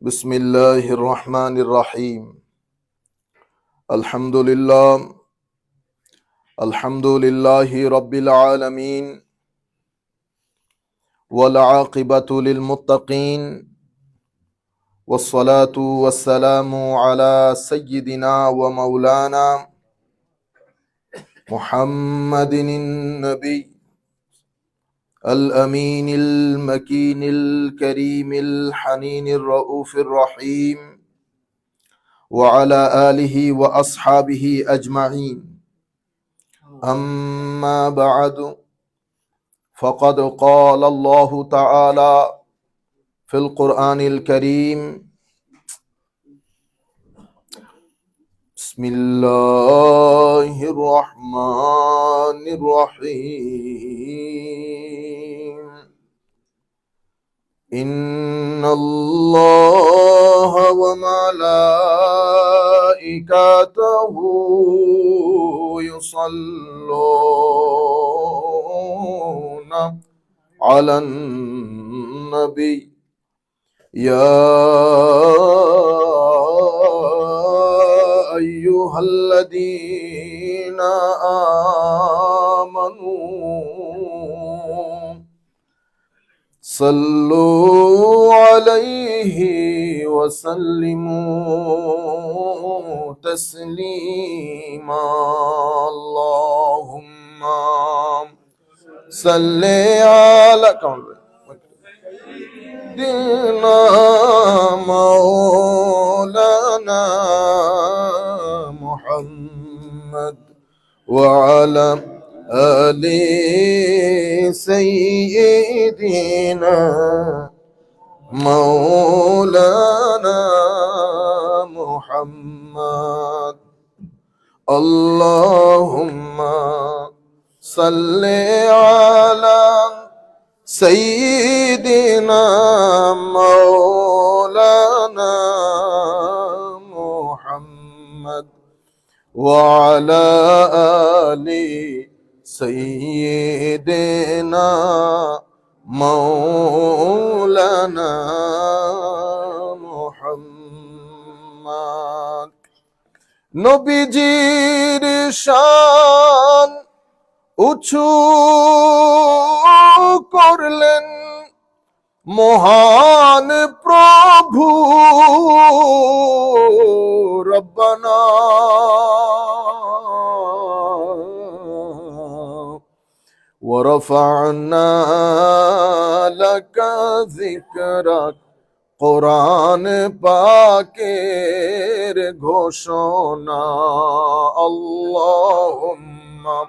بسم الله الرحمن الرحيم. الحمد لله رب العالمين، والعاقبة للمتقين، والصلاة والسلام على سيدنا ومولانا محمد النبي الأمين المكين الكريم الحنين الرؤوف الرحيم، وعلى آله وأصحابه أجمعين. أما بعد، فقد قال الله تعالى في القرآن الكريم: بسم الله الرحمن الرحيم. إن الله وملائكته يصلون على النبي يا أيها الذين آمنوا صلوا عليه وسلموا تسليما. اللهم صل على سيدنا مولانا محمد وعلى آل سيدنا مولانا محمد. اللهم صل على سيدنا مولانا محمد وعلى آل سيدنا مولانا محمد. নবীজির শান উঁচু করলেন মহান প্রভু রব্বানা, ওয়ারফা'না লাকা যিকরাক। কোরআন পাকের ঘোষণা। আল্লাহুম্মা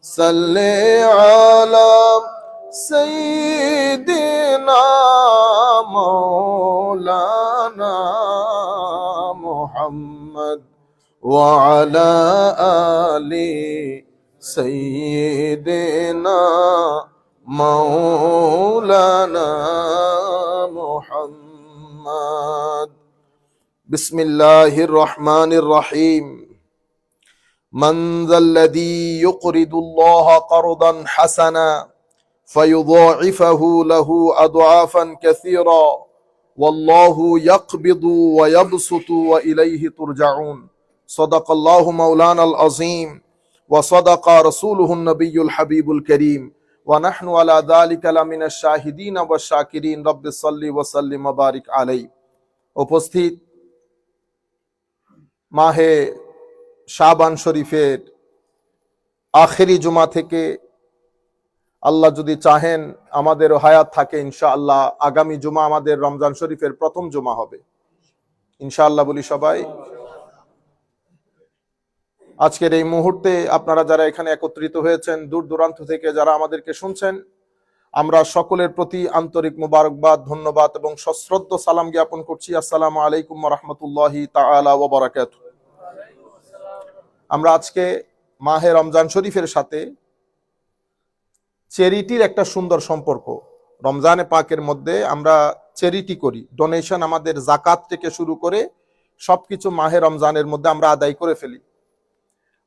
সাল্লি আলা সাইয়্যিদিনা মাওলানা মুহাম্মদ ওয়া আলা আলি সাইয়্যিদিনা মাওলানা মুহাম্মদ। বিসমিল্লাহির রহমানির রহিম। من ذا الذي يقرض الله قرضا حسنا فيضاعفه له أضعافا كثيرا والله يقبض ويبسط وإليه ترجعون. صدق الله مولانا العظيم وصدق رسوله النبي الحبيب الكريم ونحن على ذلك لمن الشاهدين والشاكرين. رب صل وسلم وبارك عليه. উপস্থিত মাহে শাবান শরীফের আখেরি জুমা থেকে আল্লাহ যদি চাহেন আমাদেরও হায়াত থাকে, ইনশাআল্লাহ আগামী জুমা আমাদের রমজান শরীফের প্রথম জুমা হবে ইনশাআল্লাহ বলি সবাই। আজকের এই মুহূর্তে আপনারা যারা এখানে একত্রিত হয়েছেন, দূর দূরান্ত থেকে যারা আমাদেরকে শুনছেন, আমরা সকলের প্রতি আন্তরিক মুবারকবাদ, ধন্যবাদ এবং সশ্রদ্ধ সালাম জ্ঞাপন করছি। আসসালামু আলাইকুম ওয়া রাহমাতুল্লাহি তাআলা ওয়া বারাকাতুহু। আমরা আজকে মাহে রমজান শরীফের সাথে চ্যারিটির একটা সুন্দর সম্পর্ক। রমজানে পাকের মধ্যে আমরা চ্যারিটি করি, ডোনেশন আমাদের যাকাত থেকে শুরু করে সবকিছু মাহে রমজানের মধ্যে আমরা আদায় করে ফেলি।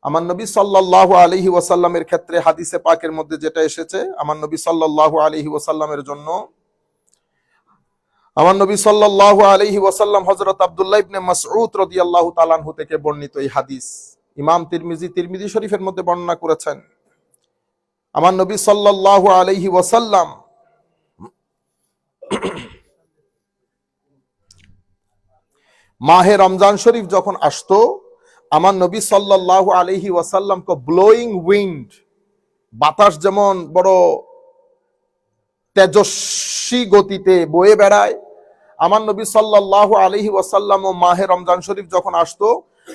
আমার নবী সাল্লাল্লাহু আলাইহি ওয়াসাল্লামের ক্ষেত্রে হাদিসে পাকের মধ্যে যেটা এসেছে, আমার নবী সাল্লাল্লাহু আলাইহি ওয়াসাল্লামের জন্য আমার নবী সাল্লাল্লাহু আলাইহি ওয়াসাল্লাম হযরত আব্দুল্লাহ ইবনে মাসউদ রাদিয়াল্লাহু তাআলা আনহু থেকে বর্ণিত এই হাদিস ইমাম তিরমিজি শরীফের মধ্যে বর্ণনা করেছেন। আমার নবী সাল্লাল্লাহু আলাইহি ওয়াসাল্লাম মাহে রমজান শরীফ যখন আসতো, আমার নবী সাল্লাল্লাহু আলাইহি ওয়াসাল্লাম কো ব্লোয়িং উইন্ড, বাতাস যেমন বড় তেজস্বী গতিতে বয়ে বেড়ায়, আমার নবী সাল্লাল্লাহু আলাইহি ওয়াসাল্লাম ও মাহে রমজান শরীফ যখন আসতো,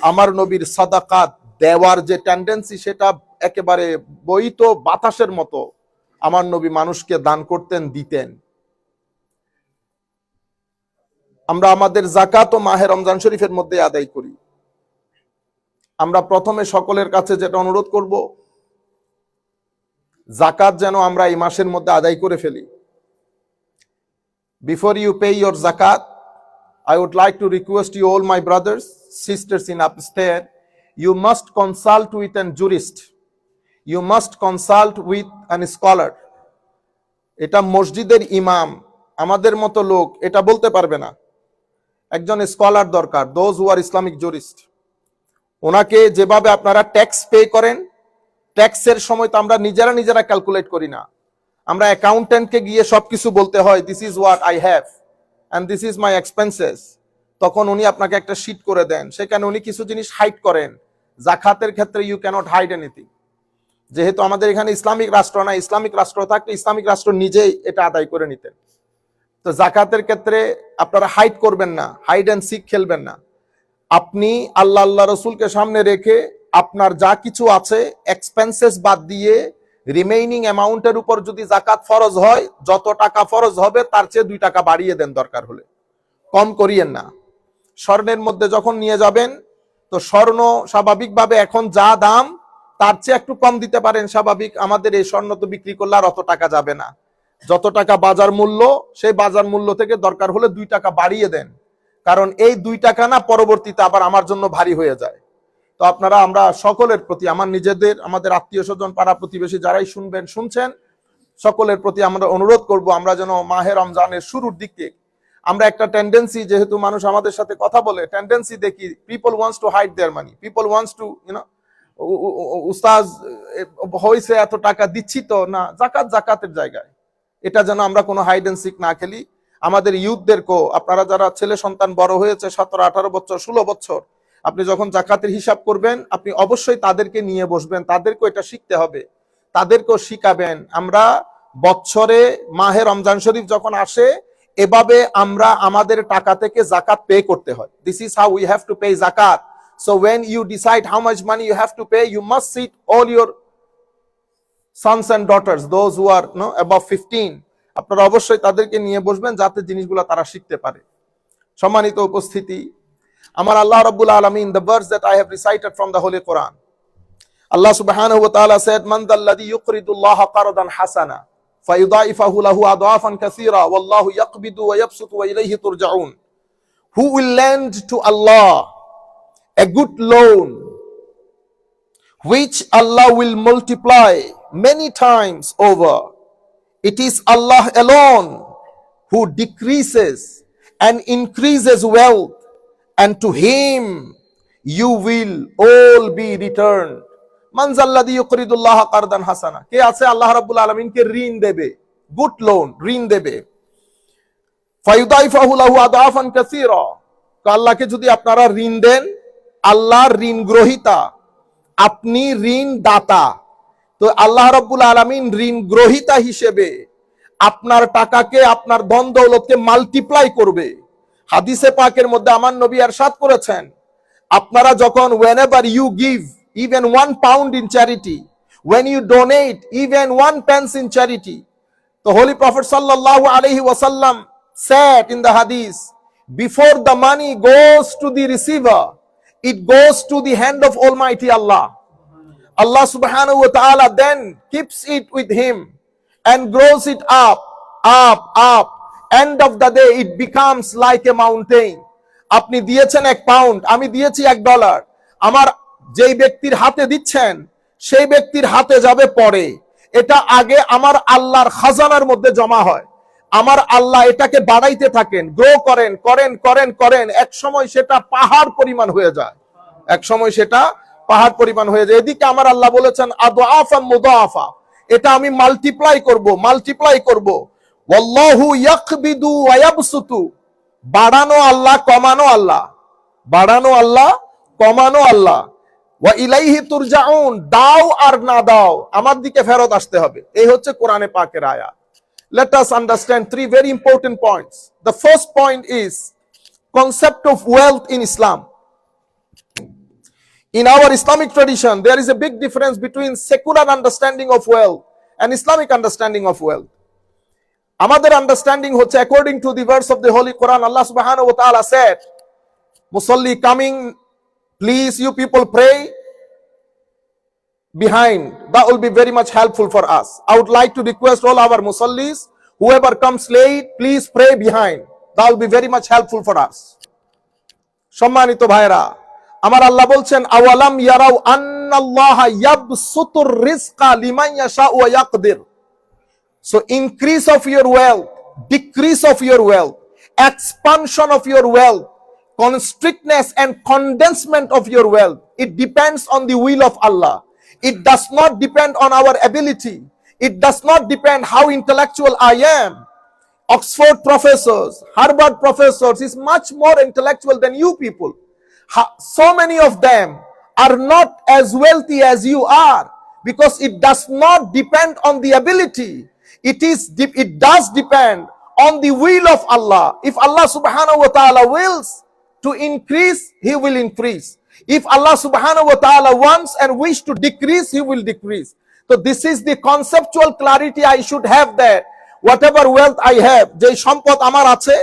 আমার নবীর সাদাকাত দেওয়ার যে টেন্ডেন্সি সেটা একেবারে বইত বাতাসের মতো আমার নবী মানুষকে দান করতেন, দিতেন। আমরা আমাদের যাকাত ও মাহে রমজান শরীফের মধ্যে আদায় করি। আমরা প্রথমে সকলের কাছে যেটা অনুরোধ করব, যাকাত যেন আমরা এই মাসের মধ্যে আদায় করে ফেলি। Before you pay your zakat, I would like to request you, all my brothers, sisters in upstairs, you must consult with a jurist. You must consult with an scholar. এটা মসজিদের ইমাম আমাদের মতো লোক এটা বলতে পারবে না, একজন স্কলার দরকার, those who are Islamic jurist. ওনাকে যেভাবে আপনারা ট্যাক্স পে করেন, ট্যাক্সের সময় তো আমরা নিজেরা ক্যালকুলেট করি না, আমরা অ্যাকাউন্টেন্টকে গিয়ে সবকিছু বলতে হয়, this is what I have and this is my expenses. তখন উনি আপনাকে একটা শীট করে দেন, সেখানে উনি কিছু জিনিস হাইড করেন। যাকাতের ক্ষেত্রে ইউ ক্যানট হাইড এনিথিং। যেহেতু আমাদের এখানে ইসলামিক রাষ্ট্র না, ইসলামিক রাষ্ট্র থাকলে ইসলামিক রাষ্ট্র নিজেই এটা আদায় করে নিতেন। তো যাকাতের ক্ষেত্রে আপনারা হাইড করবেন না, হাইড অ্যান্ড সিক খেলবেন না। আপনি আল্লাহ রসুলকে সামনে রেখে আপনার যা কিছু আছে এক্সপেন্সেস বাদ দিয়ে রিমেইনিং অ্যামাউন্টের উপর যদি যাকাত ফরজ হয়, যত টাকা ফরজ হবে তার চেয়ে 2 টাকা বাড়িয়ে দেন, দরকার হলে কম করিয়েন না। স্বর্ণের মধ্যে যখন নিয়ে যাবেন, তো স্বর্ণ স্বাভাবিকভাবে এখন যা দাম তার চেয়ে একটু কম দিতে পারেন, স্বাভাবিক। আমাদের এই স্বর্ণ তো বিক্রি করলে আর অত টাকা যাবে না, যত টাকা বাজার মূল্য সেই বাজার মূল্য থেকে দরকার হলে 2 টাকা বাড়িয়ে দেন, কারণ এই 2 টাকা না পরবর্তীতে আবার আমার জন্য ভারী হয়ে যায়। তো আপনারা, আমরা সকলের প্রতি, আমার নিজেদের, আমাদের আত্মীয় স্বজন, পাড়া প্রতিবেশী যারাই শুনছেন, সকলের প্রতি আমরা অনুরোধ করব, আমরা যেন মাহে রমজানের শুরুর দিকে আমরা একটা টেন্ডেন্সি, যেহেতু মানুষ আমাদের সাথে কথা বলে, টেন্ডেন্সি দেখি people wants to hide their money, people wants to উস্তাজ হইছে এত টাকা দিচ্ছি তো না, জাকাতের জায়গায় এটা যেন আমরা কোনো হাইড এন্ড সিক না খেলি। আমাদের ইউথদেরকেও, আপনারা যারা ছেলে সন্তান বড় হয়েছে 17, 18 বছর, 16 বছর, আপনি যখন যাকাতের হিসাব করবেন, আপনি অবশ্যই তাদেরকে নিয়ে বসবেন, তাদেরকেও এটা শিখতে হবে, তাদেরকেও শিখাবেন। আমরা বছরে মাহে রমজান শরীফ যখন আসে, এভাবে আমরা আমাদের টাকা থেকে যাকাত পে করতে হয়। This is how we have to pay যাকাত। So when you decide how much money you have to pay, you must sit all your sons and daughters, those who are above 15, আপনারা অবশ্যই তাদেরকে নিয়ে বসবেন যাতে জিনিসগুলো তারা শিখতে পারে। সম্মানিত উপস্থিতি, আমার আল্লাহ রাব্বুল আলামিন, the verse that I have recited from the Holy Quran, Allah subhanahu wa ta'ala said, man dhalladhi yuqridu Allah qardan hasana fayudaifahu lahu adafan kathira wallahu yaqbidu wa yabsutu wa ilayhi turja'un. Who will lend to Allah a good loan which Allah will multiply many times over? It is Allah alone who decreases and increases wealth, and to him you will all be returned. Man zalladhi yuqridullaha qardan hasana, কে আছে আল্লাহ রাব্বুল আলামিনকে ঋণ দেবে, good loan, ঋণ দেবে। ফায়ুদাইফাহু লাহু আদাফান কাসীরা, আল্লাহকে যদি আপনারা ঋণ দেন, আল্লাহর ঋণ গ্রহীতা, আপনি ঋণ দাতা, তো আল্লাহ রাব্বুল আলামিন ঋণ গ্রহীতা হিসেবে আপনার টাকাকে, আপনার ধন দৌলতকে মাল্টিপ্লাই করবে। হাদিসে পাকের মধ্যে আমার নবী ইরশাদ করেছেন, আপনারা যখন whenever you give even 1 pound in charity, when you donate even 1 pence in charity, the Holy Prophet sallallahu alaihi wasallam said in the hadith, before the money goes to the receiver, it goes to the hand of Almighty Allah. Allah subhanahu wa ta'ala then keeps it with him and grows it up. End of the day it becomes like a mountain. আপনি দিয়েছেন 1 pound, আমি দিয়েছি $1, আমার যেই ব্যক্তির হাতে দিচ্ছেন সেই ব্যক্তির হাতে যাবে পরে, এটা আগে আমার আল্লাহর খাজানার মধ্যে জমা হয়। আমার আল্লাহ এটাকে বাড়াইতে থাকেন, গ্রো করেন করেন করেন করেন, এক সময় সেটা পাহাড় পরিমাণ হয়ে যায়, এক সময় সেটা পাহাড় পরিমাণ হয়ে যায়। এদিকে আমার আল্লাহ বলেছেন আদআফা মুদাআফা, এটা আমি মাল্টিপ্লাই করব, মাল্টিপ্লাই করব। ওয়াল্লাহু ইয়াকবিদু ওয়া ইয়াবসুতু, বাড়ানো আল্লাহ, কমানো আল্লাহ, বাড়ানো আল্লাহ, কমানো আল্লাহ। ওয়া ইলাইহি তুরজাউন, দাও আর না দাও আমার দিকে ফেরত আসতে হবে। এই হচ্ছে কোরআনে পাকের আয়াত। Let us understand three very important points. The first point is concept of wealth in Islam. In our Islamic tradition, there is a big difference between secular understanding of wealth and Islamic understanding of wealth. Amader understanding hoche according to the verse of the Holy Quran, Allah subhanahu wa ta'ala said, Musalli coming, please you people pray behind. That will be very much helpful for us. I would like to request all our Musallis, whoever comes late, please pray behind. That will be very much helpful for us. সম্মানিত ভাইরা, আমার আল্লাহ বলছেন আওয়ালাম ইয়ারাউ আন্নাল্লাহা ইয়াবসুতুর রিজকা লিমান ইয়াশাউ ওয়া ইয়াকদির। So increase of your wealth, decrease of your wealth, expansion of your wealth, constrictness and condensement of your wealth, it depends on the will of Allah. It does not depend on our ability. It does not depend how intellectual I am. Oxford professors, Harvard professors is much more intellectual than you people. So many of them are not as wealthy as you are, because it does not depend on the ability. It does depend on the will of Allah. If Allah subhanahu wa ta'ala wills to increase, He will increase. If Allah subhanahu wa ta'ala wants and wish to decrease, He will decrease. So this is the conceptual clarity I should have, that whatever wealth I have, যে সম্পদ আমার আছে,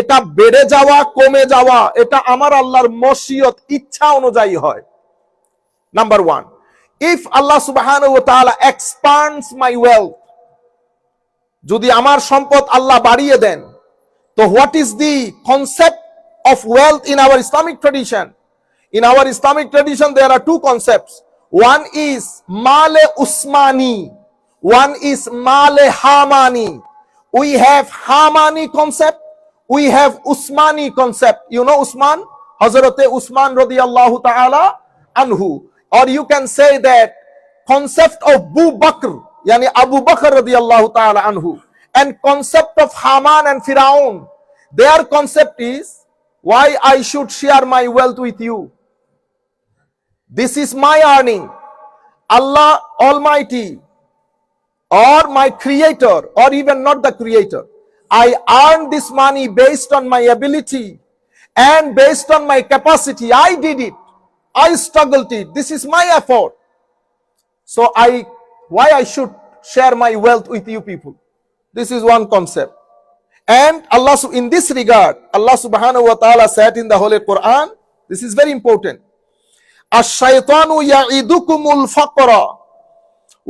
এটা বেড়ে যাওয়া কমে যাওয়া এটা আমার আল্লাহর মশিয়ত, ইচ্ছা অনুযায়ী হয়। Number one, if Allah subhanahu wa ta'ala expands my wealth, যদি আমার সম্পদ আল্লাহ বাড়িয়ে দেন, তো what is the concept of wealth in our Islamic tradition? In our Islamic tradition, there are two concepts. One is Male Usmani, one is Male Hamani. We have Hamani concept, we have Usmani concept. You know Usman? Hazrat Usman radiyallahu ta'ala anhu. Or you can say that concept of Abu Bakr, yani Abu Bakr radiyallahu ta'ala anhu, and concept of Haman and Firaun. Their concept is, why I should share my wealth with you? This is my earning. Allah Almighty or my creator, or even not the creator, I earn this money based on my ability and based on my capacity. I did it, I struggled it, this is my effort. So why I should share my wealth with you people? This is one concept. And Allah, in this regard, Allah subhanahu wa ta'ala said in the Holy Quran, this is very important, ash-shaytanu ya'idukumul faqra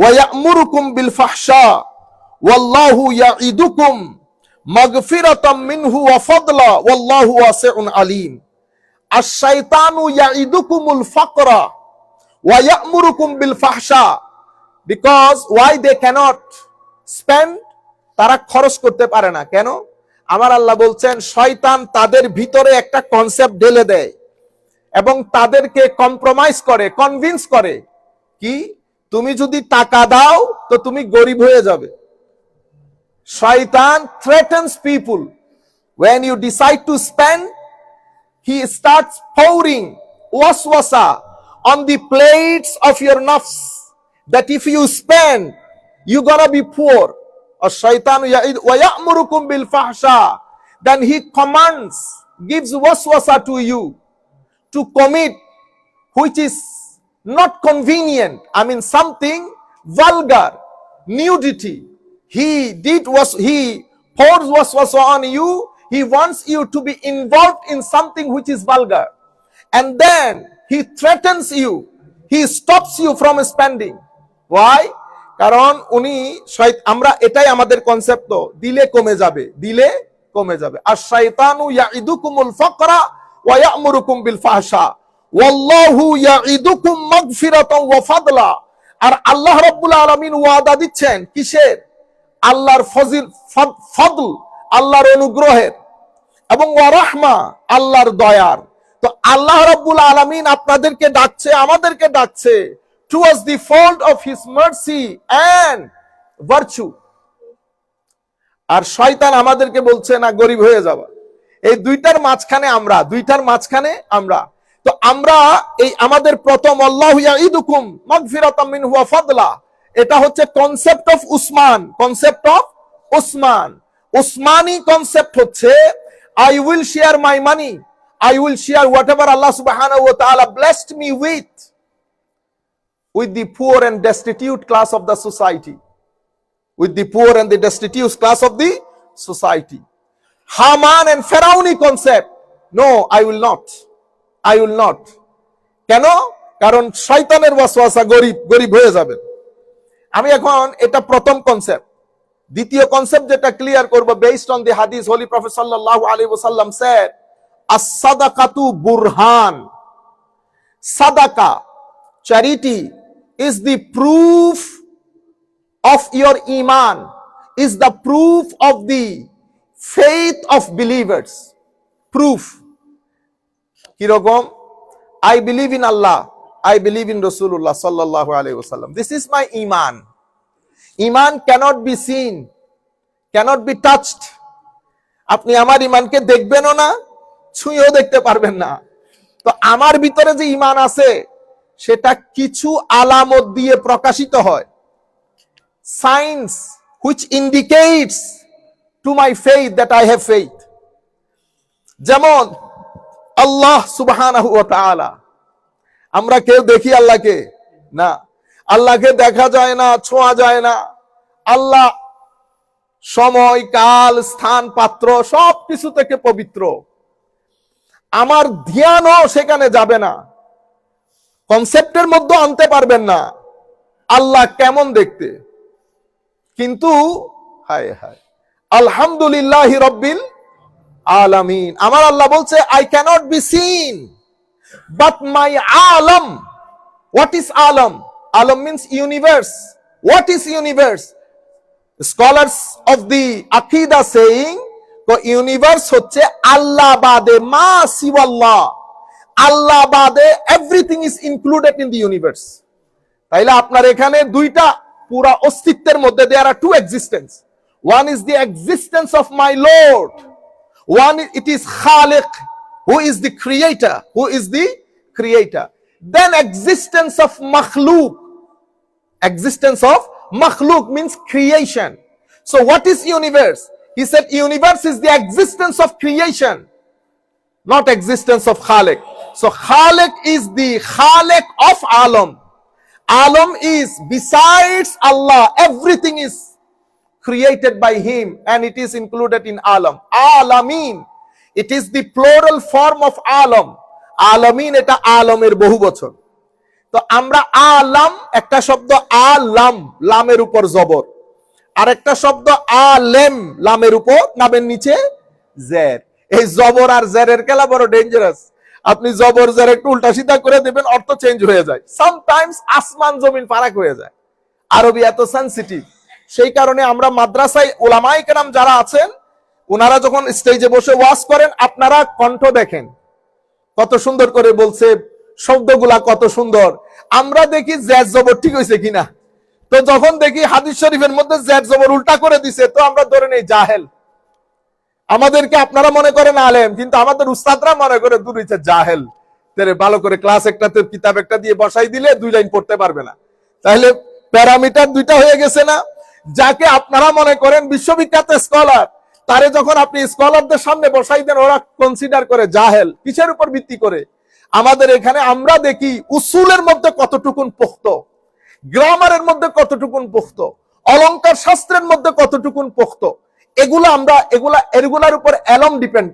wa ya'murukum bil fahsha wallahu ya'idukum maghfiratan minhu wa fadla wallahu wasi'un alim. Ash-shaytanu ya'idukumul faqra wa ya'murukum bil fahsha, because why they cannot spend, তারা খরচ করতে পারে না কেন? আমার আল্লাহ বলছেন শয়তান তাদের ভিতরে একটা কনসেপ্ট ঢেলে দেয় এবং তাদেরকে কম্প্রোমাইজ করে, কনভিন্স করে, কি তুমি যদি টাকা দাও তো তুমি গরিব হয়ে যাবে। শয়তান threatens people. When you decide to spend, he starts pouring waswasa on the plates of your nafs, that if you spend, you're gonna be poor. Ash-shaytanu wa ya'murukum bil fahsha, then he commands, gives waswasa to you to commit which is not convenient, I mean something vulgar, nudity. He pours waswasa on you, he wants you to be involved in something which is vulgar, and then he threatens you, he stops you from spending. Why? কারণ আমরা এটাই আমাদের concept, তো দিলে কমে যাবে, দিলে কমে যাবে। আশ-শায়তানু ইয়াইদুকুমুল ফাকরা ওয়া ইয়া'মুরুকুম বিল ফাহশা ওয়াল্লাহু ইয়াইদুকুম মাগফিরাতান ওয়া ফাদলা। আর আল্লাহ রাব্বুল আলামিন ওয়াদা দিচ্ছেন কিসের? আল্লাহর ফজল, আল্লাহর অনুগ্রহের, এবং ওয়া রাহমা, আল্লাহর দয়ার। তো আল্লাহ রাব্বুল আলামিন আপনাদেরকে ডাকছে, আমাদেরকে ডাকছে towards the fold of his mercy and virtue। আর শয়তান আমাদেরকে বলছে না গরিব হয়ে যাওয়া। এই দুইটার মাঝখানে আমরা তো আমরা এই আমাদের প্রথম আল্লাহু ইয়াইদুকুম মাগফিরাতাম মিনহু ওয়া ফাদলা, এটা হচ্ছে concept of Usman. Usmani concept হচ্ছে I will share my money, I will share whatever Allah subhanahu wa ta'ala blessed me with the poor and destitute class of the society, Haman and Pharaoni concept, no, I will not। কেন? কারণ শয়তানের ওয়াসওয়াসা, গরিব হয়ে যাবেন। আমি এখন এটা প্রথম কনসেপ্ট। দ্বিতীয় কনসেপ্ট যেটা ক্লিয়ার করব, বেসড অন দি হাদিস, হোলি প্রফেট সাল্লাল্লাহু আলাইহি ওয়াসাল্লাম said as-sadaqatu burhan, sadaqa, charity is the proof of your iman, is the proof of the faith of believers। proof কিরকম? I believe in Allah, I believe in Rasulullah sallallahu alaihi wasallam, this is my iman। Iman cannot be seen, cannot be touched। আপনি আমার ইমানকে দেখবেনও না, ছুঁয়েও দেখতে পারবেন না। তো আমার ভিতরে যে ইমান আছে সেটা কিছু আলামত দিয়ে প্রকাশিত হয়, science which indicates to my faith that I have faith। যেমন আল্লাহ সুবহানাহু ওয়া তাআলা, আমরা কেউ দেখি আল্লাহকে না, আল্লাহকে দেখা যায় না, ছোঁয়া যায় না। আল্লাহ সময়, কাল, স্থান, পাত্র সবকিছু থেকে পবিত্র। আমার ধ্যানও সেখানে যাবে না, কনসেপ্টের মধ্যে আনতে পারবেন না আল্লাহ কেমন দেখতে। কিন্তু হায় হায়, আলহামদুলিল্লাহি রাব্বিল আলামিন, আমার আল্লাহ বলছে I cannot be seen but my alam। What is alam? Alam means universe. What is universe? Scholars of the Aqidah saying universe হচ্ছে আল্লাহ বাদে, মা সিওয়াল্লাহ, আল্লাহ বাদে everything is included in the universe। তাইলে আপনার এখানে দুইটা পুরা অস্তিত্বের মধ্যে there are two existence, one is the existence of my Lord, one it is Khaliq, who is the creator, then existence of makhluk, means creation। So what is universe? He said universe is the existence of creation, not existence of Khaliq। So Khaliq is the Khaliq of alam। Alam is besides Allah, everything is created by him and it is included in alam। Alamin, it is the plural form of alam। আলামিন এটা আলমের বহু বচন। তো আমরা আলাম, একটা শব্দ আলাম, লামের উপর জবর, আর একটা শব্দ আলেম, লামের উপর নামের নিচে জের। এই জবর আর জেরের খেলা বড় ডেঞ্জারাস। আপনি জবর জের একটু উল্টা সিধা করে দেবেন, অর্থ চেঞ্জ হয়ে যায়, সামটাইমস আসমান জমিন ফারাক হয়ে যায়। আরবি এত সেনসিটিভ, সেই কারণে আমরা মাদ্রাসায় উলামায়ে কেরাম যারা আছেন, ওনারা যখন স্টেজে বসে ওয়াজ করেন, আপনারা কণ্ঠ দেখেন কত সুন্দর করে বলছে, শব্দগুলা কত সুন্দর। আমরা দেখি জ্যাজ জবর ঠিক হয়েছে কিনা, তো যখন দেখি হাদিস শরীফের মধ্যে জ্যাজ জবর উল্টা করে দিছে, তো আমরা ধরে নেই জাহেল। আমাদেরকে আপনারা মনে করেন আলেম, কিন্তু আমাদের উস্তাদরা মনে করে দূর হইছে জাহেল। তেরে ভালো করে ক্লাস একটা কিতাব একটা দিয়ে বসাই দিলে 2 লাইন পড়তে পারবে না, তাহলে প্যারামিটার 2টা হয়ে গেছে না। যাকে আপনারা মনে করেন বিশ্ববিখ্যাত স্কলার, তারে যখন আপনি স্কলারদের সামনে বসাই দেন, ওরা কনসিডার করে জাহেল। কিসের উপর ভিত্তি করে? আমাদের এখানে আমরা দেখি উসুলের মধ্যে কতটুকুন পোক্ত, গ্রামারের মধ্যে কতটুকুন পোক্ত, অলংকার শাস্ত্রের মধ্যে কতটুকুন পোক্ত। এগুলার উপর এলম ডিপেন্ড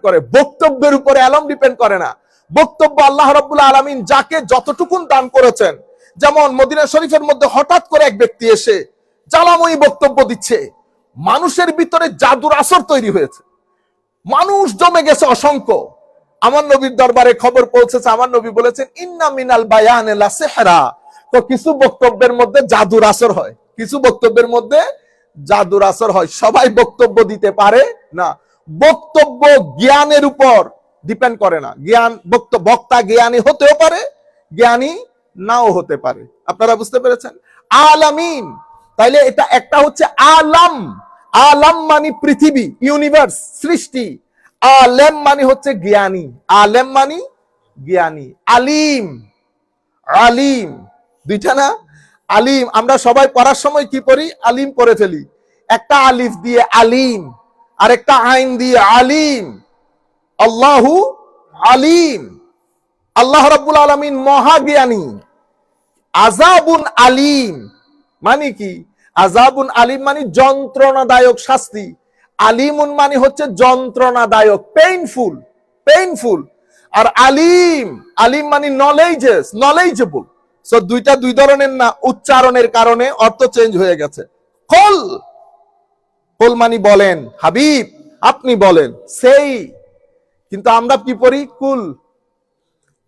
করে, বক্তব্যের উপরে এলম ডিপেন্ড করে না। বক্তব্য আল্লাহ রাব্বুল আলামিন যাকে যতটুকুন দান করেছেন। যেমন মদিনা শরীফের মধ্যে হঠাৎ করে এক ব্যক্তি এসে জ্বালাময়ী বক্তব্য দিচ্ছে, মানুষের ভিতরে জাদুর আসর তৈরি হয়েছে, মানুষ জমে গেছে অসংখ্য। আমার নবীর দরবারে খবর পৌঁছেছে, আমার নবী বলেছেন ইন্না মিনাল বায়ানে লা সিহরা, তো কিছু বক্তব্যের মধ্যে জাদুর আসর হয়। কিছু বক্তব্যের মধ্যে জাদুর আসর হয়। সবাই বক্তব্য দিতে পারে না। বক্তব্য জ্ঞানের উপর ডিপেন্ড করে না। বক্তা জ্ঞানী হতেও পারে, জ্ঞানী নাও হতে পারে। আপনারা বুঝতে পেরেছেন? আলামিন, তাইলে এটা একটা হচ্ছে আলাম। আলাম মানে পৃথিবী, ইউনিভার্স, সৃষ্টি। আলেম মানে হচ্ছে জ্ঞানী। আলেম মানে জ্ঞানী। আলিম, আলিম দুইটা না? আলিম আমরা সবাই পড়ার সময় কি পড়ি? আলিম পড়ে ফেলি। একটা আলিফ দিয়ে আলিম, আর একটা আইন দিয়ে আলিম। আল্লাহু আলিম, আল্লাহ রাব্বুল আলামিন মহাজ্ঞানী। আযাবুন আলিম মানে কি? আযাবুন আলিম মানে যন্ত্রণাদায়ক শাস্তি। আলিমুন মানে হচ্ছে যন্ত্রণাদায়ক, পেইনফুল, পেইনফুল। আর আলিম, আলিম মানে নলেজেবল। সো দুইটা দুই ধরনের না, উচ্চারণের কারণে অর্থ চেঞ্জ হয়ে গেছে। কুল, কুল মানে বলেন, হাবিব আপনি বলেন, সেই। কিন্তু আমরা কি পড়ি? কুল।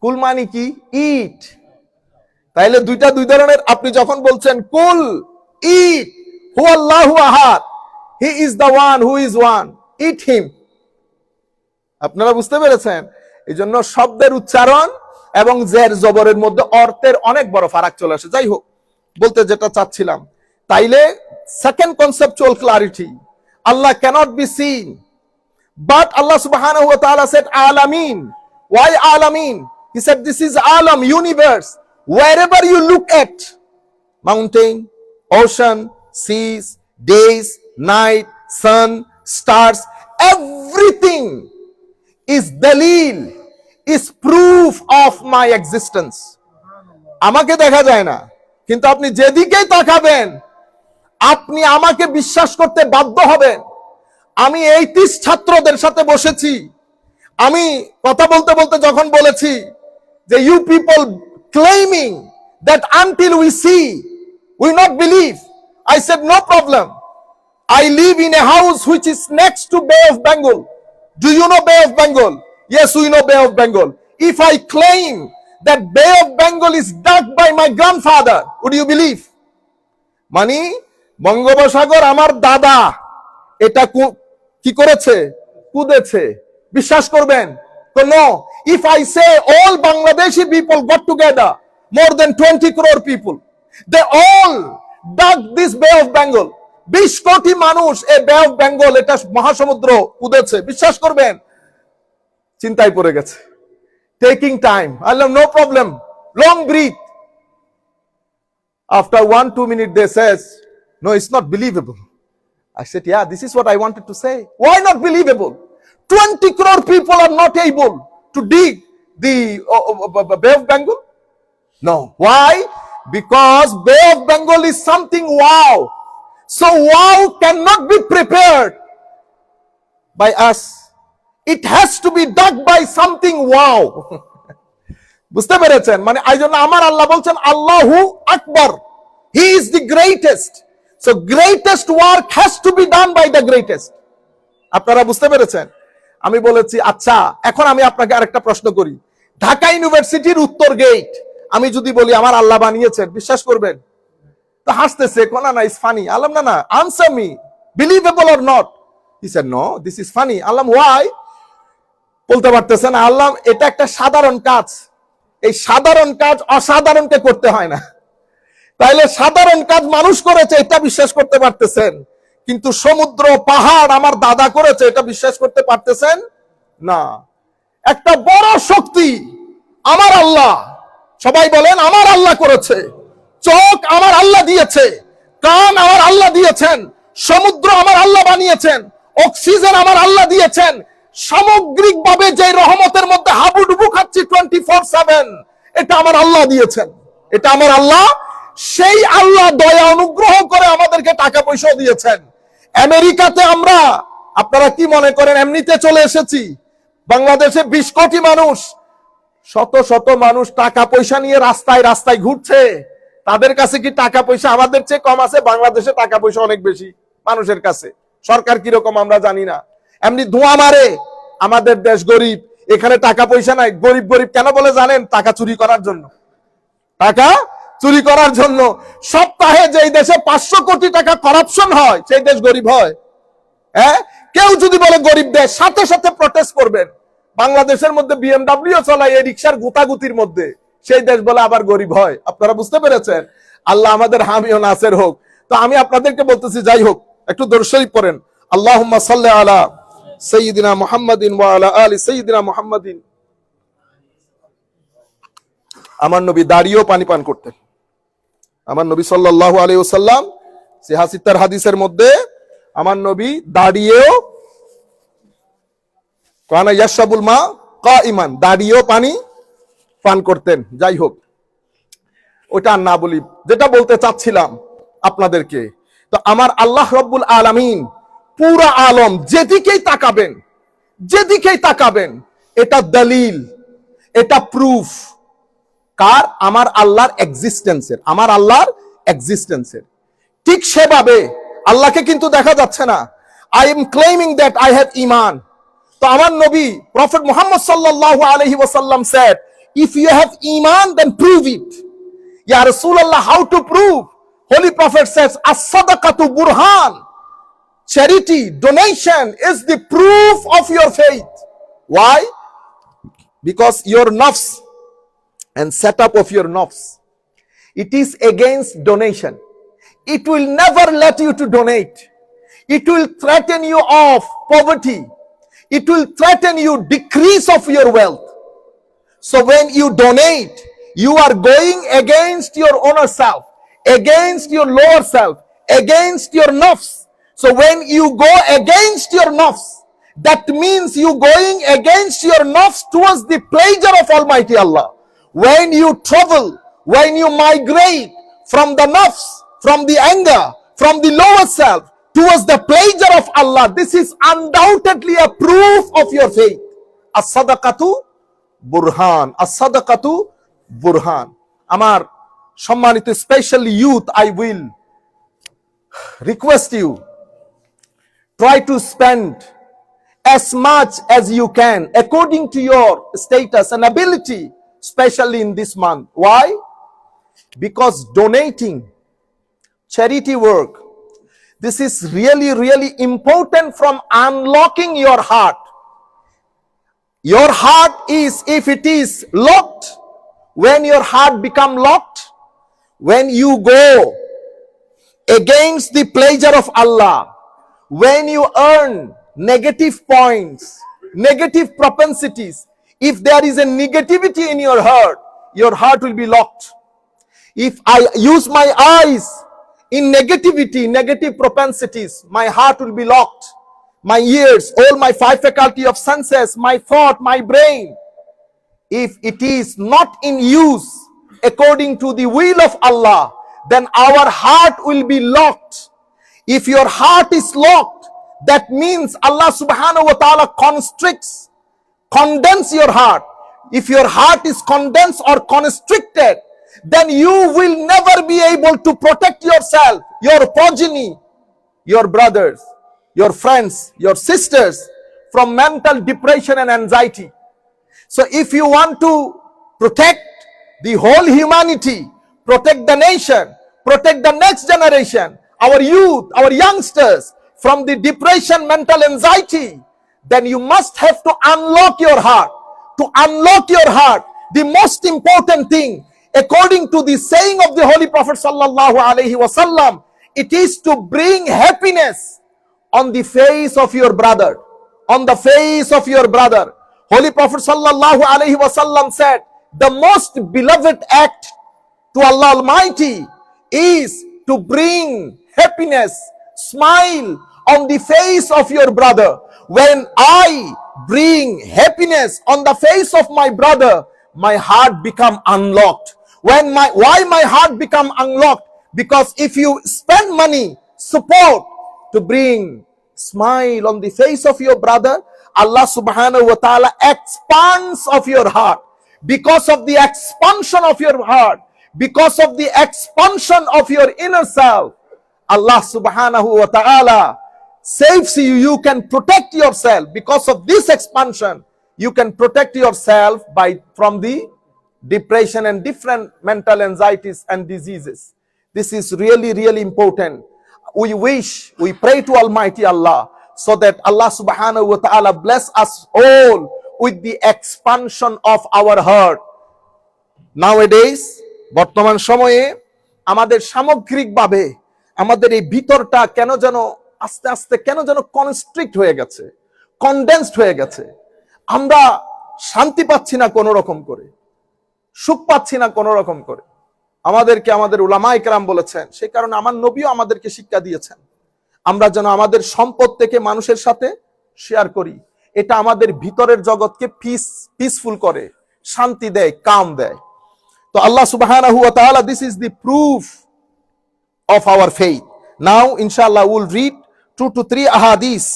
কুল মানে কি? ইট। তাইলে দুইটা দুই ধরনের। আপনি যখন বলছেন কুল ইট, হু আল্লাহু আহাদ, he is the one who is one, it him. আপনারা বুঝতে পেরেছেন? এই জন্য শব্দের উচ্চারণ এবং জের জবরের মধ্যে অর্থের অনেক বড় ফারাক চলে আসে। যাই হোক, বলতে যেটা চাচ্ছিলাম, তাইলে second conceptual clarity, Allah cannot be seen, but Allah subhanahu wa ta'ala said alamin. Why alamin? He said this is alam, universe. Wherever you look at, mountain, ocean, seas, days, night, sun, stars, everything is dalil, is proof of my existence. আমাকে দেখা যায় না, কিন্তু আপনি যেদিকেই তাকাবেন আপনি আমাকে বিশ্বাস করতে বাধ্য হবেন। আমি এই 30 ছাত্রদের সাথে বসেছি, আমি কথা বলতে বলতে যখন বলেছি যে you people claiming that until we see we not believe, I said no problem, I live in a house which is next to Bay of Bengal. Do you know Bay of Bengal? Yes, we know Bay of Bengal. If I claim that Bay of Bengal is dug by my grandfather, would you believe? মানে বঙ্গোপসাগর আমার দাদা এটা কি করেছে? কুদেছে। বিশ্বাস করবেন? তো no. If I say all Bangladeshi people got together, more than 20 crore people, they all dug this Bay of Bengal. 20 কোটি মানুষ এই বে অফ বেঙ্গল, এটা মহাসমুদ্র কুদেছে। বিশ্বাস করবেন? চিন্তায় পড়ে গেছে। টেকিং টাইম, আল্লাহ no problem, long breath. After 1-2 minutes they says, no, it's not believable. I said, yeah, this is what I wanted to say. Why not believable? 20 crore people are not able to dig the Bay of Bengal? No. Why? Because Bay of Bengal is something wow. So wow cannot be prepared by us. It has to be dug by something wow. বুঝতে পেরেছেন? মানে এই জন্য আমার আল্লাহ বলছেন আল্লাহু আকবার, he is the greatest. So greatest work has to be done by the greatest. আপনারা বুঝতে পেরেছেন? আমি বলেছি আচ্ছা, এখন আমি আপনাকে আরেকটা প্রশ্ন করি। ঢাকা ইউনিভার্সিটির উত্তর গেট আমি যদি বলি আমার আল্লাহ বানিয়েছেন, বিশ্বাস করবেন? তো হাসতেছে, কোনা না, ইজ ফানি। আল্লাহ না, answer me, believable or not? He said no, this is funny. আল্লাহ ওয়াই? বলতে পারতেছেন? আল্লাহ এটা একটা সাধারণ কাজ, এই সাধারণ কাজ অসাধারণকে করতে হয় না। তাইলে সাধারণ কাজ মানুষ করেছে এটা বিশ্বাস করতে পারতেছেন, কিন্তু সমুদ্র পাহাড় আমার দাদা করেছে এটা বিশ্বাস করতে পারতেছেন না। একটা বড় শক্তি আমার আল্লাহ, সবাই বলেন আমার আল্লাহ করেছে। চোখ আমার আল্লাহ দিয়েছে, কান আমার আল্লাহ দিয়েছেন, সমুদ্র আমার আল্লাহ বানিয়েছেন, অক্সিজেন আমার আল্লাহ দিয়েছেন। সামগ্রিকভাবে যে রহমতের মধ্যে হাবুডুবু খাচ্ছি 24/7, এটা আমার আল্লাহ দিয়েছেন, এটা আমার আল্লাহ। সেই আল্লাহ দয়া অনুগ্রহ করে আমাদেরকে টাকা পয়সা দিয়েছেন। আমেরিকাতে আমরা, আপনারা কি মনে করেন এমনিতে চলে এসেছি? বাংলাদেশে 20 কোটি মানুষ, শত শত মানুষ টাকা পয়সা নিয়ে রাস্তায় রাস্তায় ঘুরছে। তাদের কাছে কি টাকা পয়সা আমাদের চেয়ে কম আছে? বাংলাদেশে টাকা পয়সা অনেক বেশি মানুষের কাছে। সরকার কিরকম আমরা জানি না, এমনি ধোঁয়া মারে। আমাদের দেশ গরিব, এখানে টাকা পয়সা নাই। গরিব গরিব কেন বলে জানেন? টাকা চুরি করার জন্য। টাকা চুরি করার জন্য। সপ্তাহে যেই দেশে 500 কোটি টাকা কারাপশন হয় সেই দেশ গরিব হয়? হ্যাঁ, কেউ যদি বলে গরিব দেশ, সাথে সাথে প্রটেস্ট করবেন। বাংলাদেশের মধ্যে বিএমডব্লিউ চলায় এই রিক্সার গুতাগুতির মধ্যে, সেই দেশ বলে আবার গরিব হয়। আপনারা বুঝতে পেরেছেন? আল্লাহ আমাদের হামি ও নাসের হোক। তো আমি আপনাদেরকে বলতেছি, যাই হোক, একটু দরুদ শরীফ পড়েন। আল্লাহুম্মা সাল্লি আলা সাইয়্যিদিনা মুহাম্মাদিন ওয়া আলা আলি সাইয়্যিদিনা মুহাম্মাদিন। আমার নবী দাঁড়িয়েও পানি পান করতেন। আমার নবী সাল্লাল্লাহু আলাইহি ওয়াসাল্লাম, সিহাসিত্তার হাদিসের মধ্যে আমার নবী দাঁড়িয়েও, কানা ইয়াশরাবুল মা কাইমান, দাঁড়িয়েও পানি পান করতেন। যাই হোক, ওটা আর না বলি, যেটা বলতে চাচ্ছিলাম আপনাদেরকে। তো আমার আল্লাহ রাব্বুল আলামিন পুরা আলম, যেদিকেই তাকাবেন, যেদিকেই তাকাবেন, এটা দলিল, এটা প্রুফ কার? আমার আল্লাহর এক্সিস্টেন্সের, আমার আল্লাহর এক্সিস্টেন্সের। ঠিক সেভাবে আল্লাহকে কিন্তু দেখা যাচ্ছে না। I am claiming that I have ঈমান। তো আমার নবী প্রফেট মুহাম্মদ সাল্লাল্লাহু আলাইহি ওয়াসাল্লাম said, if you have ঈমান then prove it. Ya Rasulullah, how to prove? Holy Prophet says, as-sadaqatu burhan. Charity, donation is the proof of your faith. Why? Because your nafs and setup of your nafs, it is against donation. It will never let you to donate. It will threaten you of poverty. It will threaten you decrease of your wealth. So when you donate, you are going against your inner self, against your lower self, against your nafs. So when you go against your nafs, that means you going against your nafs towards the pleasure of Almighty Allah. When you travel, when you migrate from the nafs, from the anger, from the lower self towards the pleasure of Allah, this is undoubtedly a proof of your faith. As-sadaqatu burhan, as-sadaqatu burhan. Amar সম্মানিত special youth, I will request you, try to spend as much as you can according to your status and ability, especially in this month. Why? Because donating, charity work, this is really, really important from unlocking your heart. Your heart is, if it is locked, when your heart become locked, when you go against the pleasure of Allah, when you earn negative points, negative propensities, if there is a negativity in your heart will be locked. If I use my eyes in negativity, negative propensities, my heart will be locked. My ears, all my 5 faculty of senses, my thought, my brain, if it is not in use according to the will of Allah, then our heart will be locked. If your heart is locked, that means Allah subhanahu wa ta'ala condense your heart. If your heart is condensed or constricted, then you will never be able to protect yourself, your progeny, your brothers, your friends, your sisters from mental depression and anxiety. So if you want to protect the whole humanity, protect the nation, protect the next generation, our youth, our youngsters from the depression, mental anxiety, then you must have to unlock your heart. To unlock your heart, the most important thing, according to the saying of the Holy Prophet sallallahu alaihi wasallam, it is to bring happiness on the face of your brother, on the face of your brother. Holy Prophet sallallahu alaihi wasallam said, the most beloved act to Allah Almighty is to bring happiness, smile on the face of your brother. When I bring happiness on the face of my brother, my heart become unlocked. Why my heart become unlocked? Because if you spend money, support to bring smile on the face of your brother, Allah subhanahu wa ta'ala expands of your heart. Because of the expansion of your heart, because of the expansion of your inner self, Allah subhanahu wa ta'ala saves you. You can protect yourself. Because of this expansion, you can protect yourself from the depression and different mental anxieties and diseases. This is really, really important. We pray to Almighty Allah so that Allah subhanahu wa ta'ala bless us all with the expansion of our heart. Nowadays, বর্তমান সময়ে আমাদের সামগ্রিকভাবে আমাদের এই ভিতরটা কেন যেন আস্তে আস্তে কেন যেন কনস্ট্রিক্ট হয়ে গেছে, কনডেন্সড হয়ে গেছে। আমরা শান্তি পাচ্ছি না কোন রকম করে, সুখ পাচ্ছি না কোন রকম করে। আমাদেরকে আমাদের উলামায়ে কেরাম বলেছেন, সেই কারণে আমার নবীও আমাদেরকে শিক্ষা দিয়েছেন আমরা যেন আমাদের সম্পদ থেকে মানুষের সাথে শেয়ার করি। এটা আমাদের ভিতরের জগৎকে পিসফুল করে, শান্তি দেয়, কাম দেয়। তো আল্লাহ সুবহানাহু ওয়া তাআলা, this is the proof of our faith. Now inshallah we'll read 2 to 3 ahadith.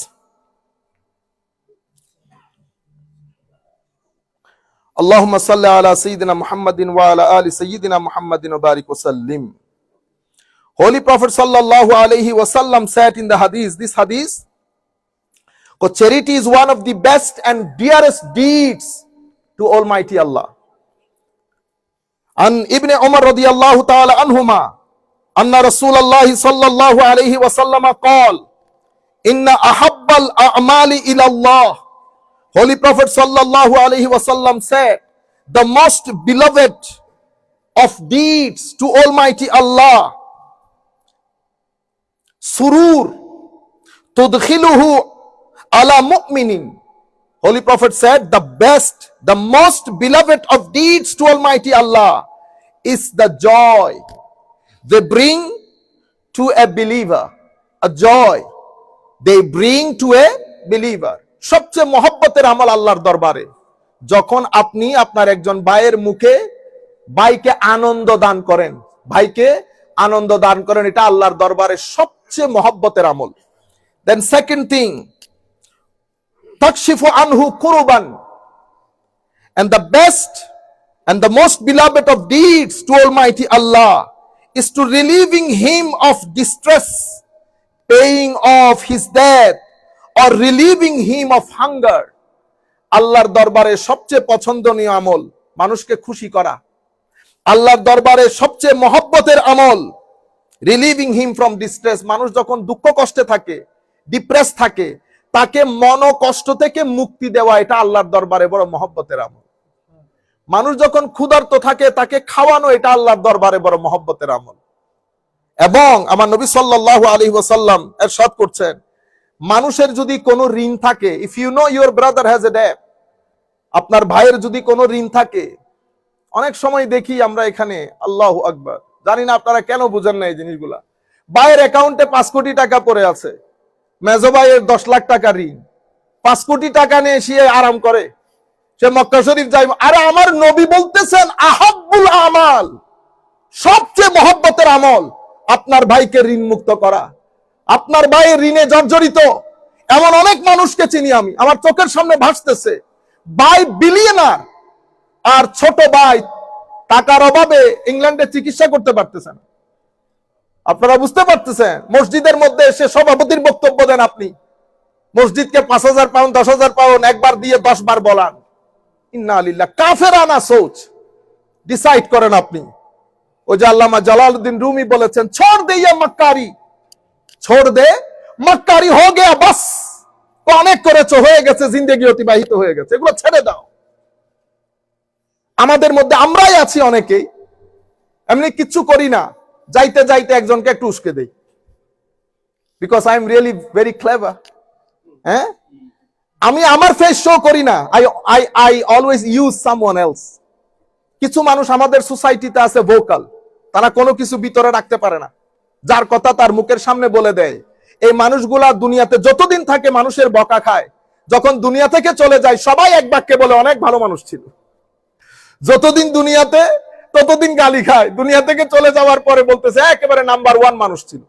Allahumma salli ala sayyidina Muhammadin wa ala ali sayyidina Muhammadin wa barik wa sallim. Holy Prophet sallallahu alaihi wasallam said in the hadith, this hadith, charity is one of the best and dearest deeds to Almighty Allah. And Ibn Umar radiyallahu ta'ala anhuma, anna Rasulullah sallallahu alaihi wasallam qala, inna ahabbal a'mali ila Allah. Holy Prophet sallallahu alaihi wasallam said, the most beloved of deeds to Almighty Allah, surur tudkhiluhu ala mu'minin. Holy Prophet said, the best, the most beloved of deeds to Almighty Allah is the joy they bring to a believer. A joy they bring to a believer. সবচেয়ে মহব্বতের আমল আল্লাহর দরবারে যখন আপনি আপনার একজন ভাইয়ের মুখে ভাইকে আনন্দ দান করেন, ভাইকে আনন্দ দান করেন, এটা আল্লাহর দরবারে সবচেয়ে মহব্বতের আমল। Then second thing, takshifu anhu kuruban. And the best and the most beloved of deeds to Almighty Allah is to relieving him of distress, paying off his debt, or relieving him of hunger. আল্লাহর দরবারে সবচেয়ে পছন্দনীয় আমল মানুষকে খুশি করা। আল্লাহর দরবারে সবচেয়ে মহব্বতের আমল রিলিভিং হিম ফ্রম ডিস্ট্রেস। মানুষ যখন দুঃখ কষ্টে থাকে, ডিপ্রেস থাকে, তাকে মন কষ্ট থেকে মুক্তি দেওয়া, এটা আল্লাহর দরবারে বড় মহব্বতের আমল। মানুষ যখন ক্ষুধার্ত থাকে, তাকে খাওয়ানো, এটা আল্লাহর দরবারে বড় মহব্বতের আমল। এবং আমার নবী সাল্লাল্লাহু আলাইহি ওয়াসাল্লাম ইরশাদ করছেন, মানুষের যদি কোনো ঋণ থাকে, if you know your brother has a debt, আপনার ভাইয়ের যদি কোনো ঋণ থাকে, অনেক সময় দেখি আমরা এখানে, আল্লাহু আকবার, জানি না আপনারা কেন বুঝেন না এই জিনিসগুলা। ভাইয়ের অ্যাকাউন্টে 5 কোটি টাকা পড়ে আছে, মেজো ভাইয়ের 10 লাখ টাকা ঋণ, 5 কোটি টাকা নিয়ে সে আরাম করে, সে মক্কা শরীফ যাই। আরে আমার নবী বলতেছেন, আহাব্বুল আমাল, সবচেয়ে মহব্বতের আমল আপনার ভাইকে ঋণ মুক্ত করা। আপনার ভাই ঋণে জর্জরিত এমন অনেক মানুষকে চিনি আমি, আমার চোখের সামনে ভাসতেছে। ভাই বিলিয়নার, আর ছোট ভাই টাকার অভাবে ইংল্যান্ডে চিকিৎসা করতে পারতেছে না। আপনারা বুঝতে পারতেছেন? মসজিদের মধ্যে এসে সভাপতির বক্তব্য দেন আপনি, মসজিদকে 5,000 পাউন্ড 10,000 পাউন্ড একবার দিয়ে 10 বার বলান। ইন্না লিল্লাহ, কাফেরানা সোচ ডিসাইড করেন আপনি। ওই যে আল্লামা জালালউদ্দিন রুমি বলেছেন, ছোড় দে ইয়া মাক্কারি, ছোড় দে মাক্কারি, হো গয়া বাস, অনেক করেছো, হয়ে গেছে, জিন্দেগি অতিবাহিত হয়ে গেছে, এগুলো ছেড়ে দাও। আমাদের মধ্যে আমরাই আছি অনেকেই এমনি কিচ্ছু করি না, যাইতে যাইতে একজনকে একটু উস্কে দেই, because I am really very clever. হ্যাঁ, আমি আমার ফেস শো করি না, I always use someone else. কিছু মানুষ আমাদের সোসাইটিতে আছে ভোকাল, তারা কোনো কিছু ভিতরে রাখতে পারে না, যার কথা তার মুখের সামনে বলে দেয়। এই মানুষগুলা দুনিয়াতে যতদিন থাকে মানুষের বকা খায়, যখন দুনিয়া থেকে চলে যায় সবাই এক বাক্যে বলে অনেক ভালো মানুষ ছিল। যতদিন দুনিয়াতে ততদিন গালি খায়, দুনিয়া থেকে চলে যাওয়ার পরে বলতেছে একেবারে নাম্বার 1 মানুষ ছিল।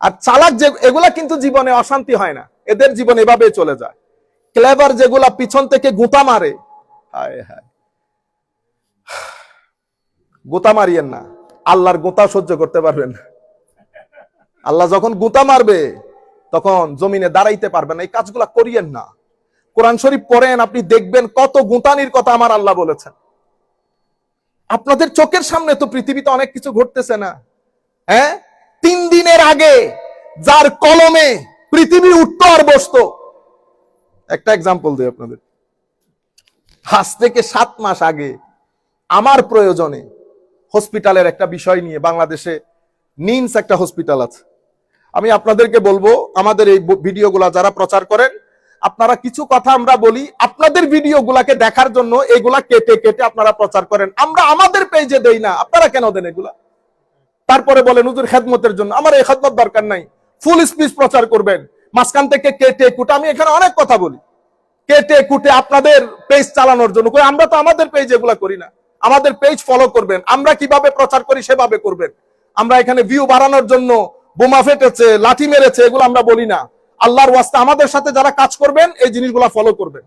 আর চালাক যে এগুলা কিন্তু জীবনে অশান্তি হয় না, এদের জীবন এভাবে চলে যায়। ক্লেভার যেগুলা পিছন থেকে গুতা মারে, হায় হায়, গুতা মারিয়েন না, আল্লাহর গুতা সহ্য করতে পারবেন না। আল্লাহ যখন গুতা মারবে তখন জমিনে দাঁড়াইতে পারবেন না, এই কাজগুলা করিয়েন না। কোরআন শরীফ পড়েন, আপনি দেখবেন কত গুতানির কথা আমার আল্লাহ বলেছেন। আপনাদের চোখের সামনে তো পৃথিবীতে অনেক কিছু ঘটতেছে না? হ্যাঁ, 3 দিনের আগে যার কলমে পৃথিবী উঠতো আর বসতো। একটা এক্সাম্পল দিই আপনাদের। আজ থেকে 7 মাস আগে আমার প্রয়োজনে হসপিটালের একটা বিষয় নিয়ে, বাংলাদেশে নিমস একটা হসপিটাল আছে, আমি আপনাদেরকে বলবো, আমাদের এই ভিডিওগুলা যারা প্রচার করেন, আপনারা কিছু কথা আমরা বলি, আপনাদের ভিডিওগুলাকে দেখার জন্য এগুলা কেটে কেটে আপনারা প্রচার করেন। আমরা আমাদের পেজে দেই না, আপনারা কেন দেন এগুলা? তারপরে বলেন হুজুর খেদমতের জন্য। আমার এই খেদমত দরকার নাই, ফুল স্পিচ প্রচার করবেন, মাঝখান থেকে কেটে কুটে। আমি এখানে অনেক কথা বলি, কেটে কুটে আপনাদের পেজ চালানোর জন্য। আমরা তো আমাদের পেজ এগুলা করি না। আমাদের পেজ ফলো করবেন, আমরা কিভাবে প্রচার করি সেভাবে করবেন। আমরা এখানে ভিউ বাড়ানোর জন্য বোমা ফেটেছে, লাঠি মেরেছে, এগুলো আমরা বলি না। আল্লাহর ওয়াস্তে আমাদের সাথে যারা কাজ করবেন এই জিনিসগুলো ফলো করবেন।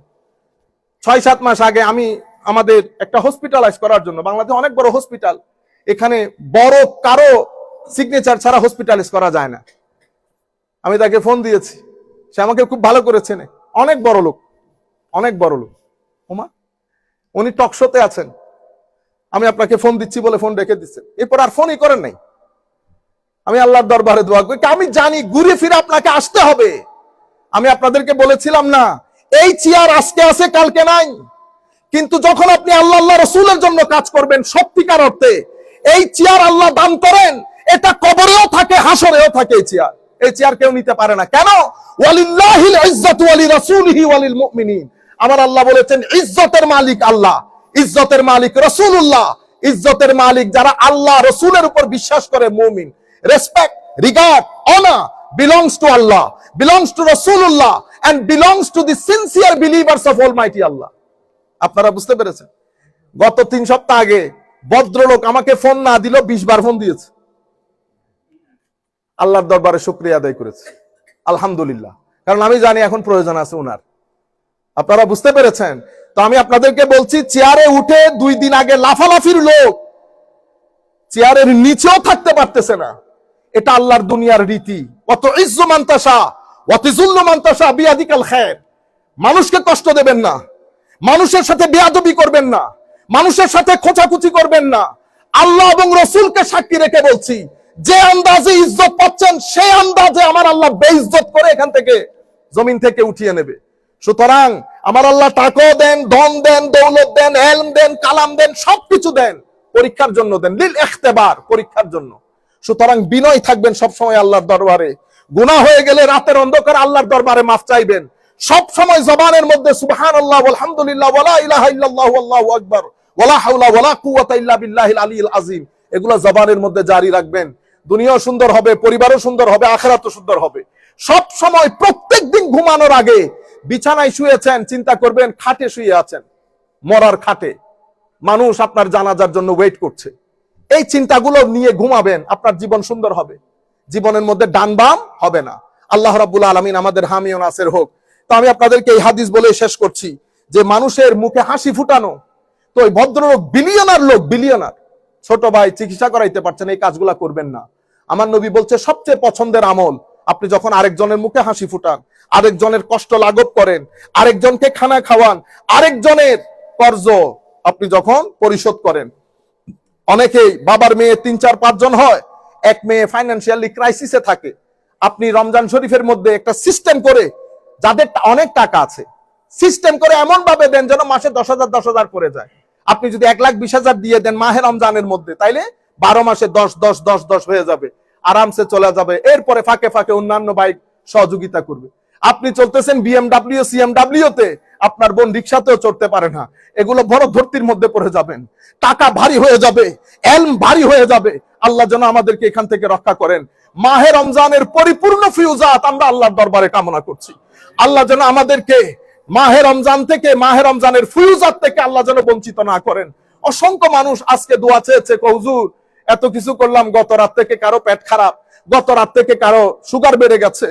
6-7 মাস আগে আমি আমাদের একটা হসপিটালাইজ করার জন্য, বাংলাদেশে অনেক বড় হসপিটাল, এখানে বড় কারো সিগনেচার ছাড়া হসপিটালাইজ করা যায় না। আমি তাকে ফোন দিয়েছি, সে আমাকে খুব ভালো করে চেনে, অনেক বড় লোক, অনেক বড় লোক। ওমা, উনি টকশোতে আছেন, আমি আপনাকে ফোন দিচ্ছি বলে ফোন রেখে দিচ্ছেন, এরপর আর ফোনই করেন নাই। আমি আল্লাহর দরবারে দোয়া করি, আমি জানি ঘুরে ফিরে আপনাকে আসতে হবে। আমি আপনাদেরকে বলেছিলাম না, এই চেয়ার আজকে আছে কালকে নাই, কিন্তু যখন আপনি আল্লাহ আল্লাহ রসুলের জন্য কাজ করবেন সত্যিকার অর্থে, এই চেয়ার আল্লাহ দান করেন, এটা কবরেও থাকে, হাসরেও থাকে। এই চেয়ার কেউ নিতে পারে না। কেন? ওয়ালিল্লাহিল ইজ্জাতু ওয়ালি রাসূলিহি ওয়ালিল মুমিনিন। আমার আল্লাহ বলেছেন ইজ্জতের মালিক আল্লাহ, ইজ্জতের মালিক রাসূলুল্লাহ, ইজ্জতের মালিক যারা আল্লাহ রসুলের উপর বিশ্বাস করে, মুমিন। Respect, regard, honor belongs to Allah, belongs to Rasulullah, and belongs to the sincere believers of Almighty Allah. আপনারা বুঝতে পেরেছেন? গত 3 সপ্তাহ আগে ভদ্রলোক আমাকে ফোন না দিল 20 বার ফোন দিয়েছে। আল্লাহর দরবারে শুকরিয়া আদায় করেছে, আলহামদুলিল্লাহ, কারণ আমি জানি এখন প্রয়োজন আছে ওনার। আপনারা বুঝতে পেরেছেন? তো আমি আপনাদেরকে বলছি, চেয়ারে উঠে 2 দিন আগে লাফালাফির লোক চেয়ারের নিচেও থাকতে পারতেছে না। এটা আল্লাহর দুনিয়ার রীতি। অত ইজ্জু মান্তাসা ওয়াতিজুল্লু মান্তাসা বিয়াদিকাল খায়র। মানুষকে কষ্ট দেবেন না, মানুষের সাথে বেয়াদবি করবেন না, মানুষের সাথে খোঁচাখুচি করবেন না। আল্লাহ এবং রসুলকে সাক্ষী রেখে বলছি, যে আন্দাজে ইজ্জত পাচ্ছেন সেই আন্দাজে আমার আল্লাহ বেইজ্জত করে এখান থেকে, জমিন থেকে উঠিয়ে নেবে। সুতরাং আমার আল্লাহ টাকাও দেন, ধন দেন, দৌলত দেন, ইলম দেন, কালাম দেন, সবকিছু দেন, পরীক্ষার জন্য দেন, লিল ইখতিবার, পরীক্ষার জন্য। সুতরাং বিনয় থাকবেন সবসময় আল্লাহর দরবারে। গুনাহ হয়ে গেলে রাতের অন্ধকার আল্লাহর দরবারে মাফ চাইবেন। সব সময় জবানের মধ্যে সুবহানাল্লাহ ওয়ালহামদুলিল্লাহ ওয়ালা ইলাহা ইল্লাল্লাহু আল্লাহু আকবার ওয়ালা হাওলা ওয়ালা কুওয়াতা ইল্লা বিল্লাহিল আলিয়্যিল আযীম, এগুলা জবানের মধ্যে জারি রাখবেন। দুনিয়াও সুন্দর হবে, পরিবারও সুন্দর হবে, আখিরাতও সুন্দর হবে। সব সময় প্রত্যেকদিন ঘুমানোর আগে বিছানায় শুয়েছেন, চিন্তা করবেন খাটে শুয়ে আছেন, মরার খাটে, মানুষ আপনার জানাজার জন্য ওয়েট করছে। এই চিন্তাগুলো নিয়ে ঘুমাবেন, আপনার জীবন সুন্দর হবে, জীবনের মধ্যে ডান বাম হবে না। আল্লাহ রাব্বুল আলামিন আমাদের হামি ও নাসির হোক। তো আমি আপনাদেরকে এই হাদিস বলে শেষ করছি, যে মানুষের মুখে হাসি ফুটানো। তো ওই ভদ্রলোক বিলিয়নার লোক, বিলিয়নার, ছোট ভাই চিকিৎসা করাইতে পারছেন, এই কাজগুলা করবেন না। আমার নবী বলছে সবচেয়ে পছন্দের আমল, আপনি যখন আরেকজনের মুখে হাসি ফুটান, আরেকজনের কষ্ট লাঘব করেন, আরেকজনকে খানা খাওয়ান, আরেকজনের কর্জ আপনি যখন পরিশোধ করেন। অনেকেই বাবার মেয়ে 3-4-5 জন হয়, এক মেয়ে ফাইন্যান্সিয়ালি ক্রাইসিসে থাকে। আপনি রমজান শরীফের মধ্যে একটা সিস্টেম করে, যাদের অনেক টাকা আছে, সিস্টেম করে এমন ভাবে দেন যেন মাসে 10,000 পড়ে যায়। আপনি যদি 1,20,000 দিয়ে দেন মাহে রমজানের মধ্যে, তাইলে 12 মাসে 10 হয়ে যাবে, আরামসে চলে যাবে। এরপরে ফাঁকে ফাঁকে অন্যান্য বাইক সহযোগিতা করবে। আপনি চলতেছেন BMW CMW তে, আপনার বোন রিক্সাতেও চড়তে পারে না, এগুলো বড় ধর্তির মধ্যে পড়ে যাবেন, টাকা ভারী হয়ে যাবে, এলম ভারী হয়ে যাবে। আল্লাহ যেন আমাদেরকে এখান থেকে রক্ষা করেন। মাহে রমজানের পরিপূর্ণ ফিউজাত আমরা আল্লাহর দরবারে কামনা করছি। আল্লাহ যেন আমাদেরকে মাহে রমজান থেকে, মাহে রমজানের ফিউজাত থেকে আল্লাহ যেন বঞ্চিত না করেন। অসংখ্য মানুষ আজকে দোয়া চেয়েছে, হুজুর এত কিছু করলাম, গত রাত থেকে কারো পেট খারাপ, গত রাত থেকে কারো সুগার বেড়ে গেছে।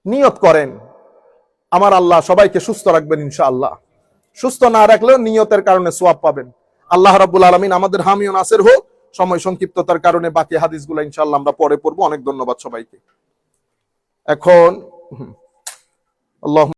নিয়ত করেন, আমার আল্লাহ সবাইকে সুস্থ রাখবেন ইনশাআল্লাহ। সুস্থ না রাখলেও নিয়তের কারণে সওয়াব পাবেন। আল্লাহ রাব্বুল আলামিন আমাদের হামি ও নাসির হোক। সময় সংক্ষিপ্ততার কারণে বাকি হাদিসগুলো ইনশাআল্লাহ আমরা পরে পড়বো। অনেক ধন্যবাদ সবাইকে। এখন আল্লাহ